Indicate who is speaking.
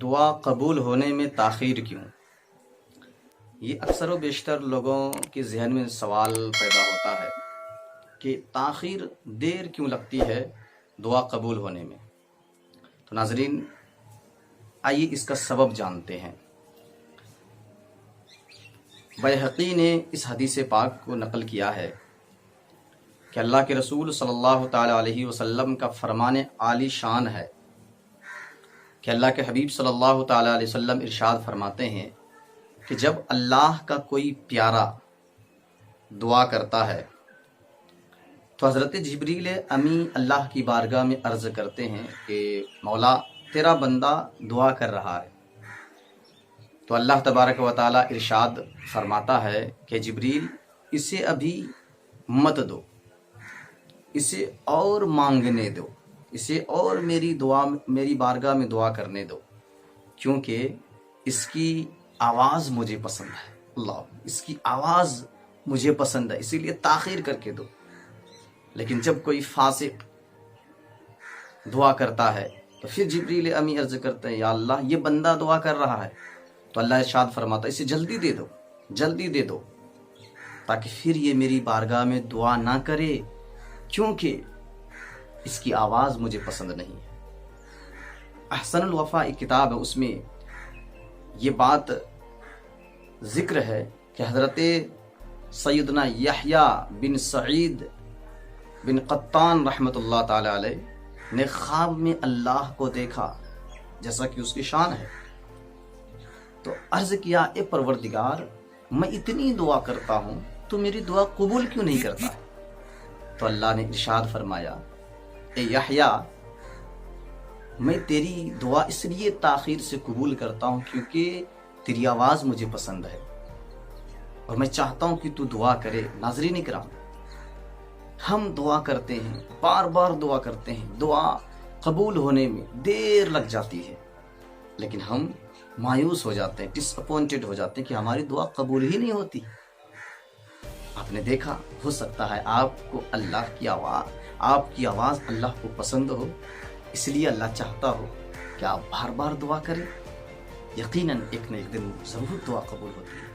Speaker 1: دعا قبول ہونے میں تاخیر کیوں؟ یہ اکثر و بیشتر لوگوں کے ذہن میں سوال پیدا ہوتا ہے کہ تاخیر دیر کیوں لگتی ہے دعا قبول ہونے میں۔ تو ناظرین، آئیے اس کا سبب جانتے ہیں۔ بیہقی نے اس حدیث پاک کو نقل کیا ہے کہ اللہ کے رسول صلی اللہ تعالی علیہ وسلم کا فرمان عالی شان ہے کہ اللہ کے حبیب صلی اللہ تعالی علیہ وسلم ارشاد فرماتے ہیں کہ جب اللہ کا کوئی پیارا دعا کرتا ہے تو حضرت جبریل امی اللہ کی بارگاہ میں عرض کرتے ہیں کہ مولا تیرا بندہ دعا کر رہا ہے۔ تو اللہ تبارک و تعالی ارشاد فرماتا ہے کہ جبریل اسے ابھی مت دو، اسے اور مانگنے دو، اسے اور میری بارگاہ میں دعا کرنے دو، کیونکہ اس کی آواز مجھے پسند ہے۔ اللہ، اس کی آواز مجھے پسند ہے، اسی لیے تاخیر کر کے دو۔ لیکن جب کوئی فاسق دعا کرتا ہے تو پھر جبریل امی عرض کرتے ہیں یا اللہ یہ بندہ دعا کر رہا ہے، تو اللہ ارشاد فرماتا ہے اسے جلدی دے دو، جلدی دے دو، تاکہ پھر یہ میری بارگاہ میں دعا نہ کرے، کیونکہ اس کی آواز مجھے پسند نہیں ہے۔ احسن الوفا ایک کتاب ہے، اس میں یہ بات ذکر ہے کہ حضرت سیدنا یحییٰ بن سعید بن قطان رحمۃ اللہ تعالی علیہ نے خواب میں اللہ کو دیکھا، جیسا کہ اس کی شان ہے، تو عرض کیا اے پروردگار، میں اتنی دعا کرتا ہوں تو میری دعا قبول کیوں نہیں کرتا ہے؟ تو اللہ نے ارشاد فرمایا اے یحییٰ، میں تیری دعا اس لیے تاخیر سے قبول کرتا ہوں کیونکہ تیری آواز مجھے پسند ہے اور میں چاہتا ہوں کہ تو دعا کرے۔ ناظرین اکرام، ہم دعا کرتے ہیں، بار بار دعا کرتے ہیں، دعا قبول ہونے میں دیر لگ جاتی ہے، لیکن ہم مایوس ہو جاتے ہیں، ڈس اپوائنٹڈ ہو جاتے ہیں کہ ہماری دعا قبول ہی نہیں ہوتی۔ آپ نے دیکھا، ہو سکتا ہے آپ کو آپ کی آواز اللہ کو پسند ہو، اس لیے اللہ چاہتا ہو کہ آپ بار بار دعا کریں، یقیناً ایک نہ ایک دن ضرور دعا قبول ہوتی ہے۔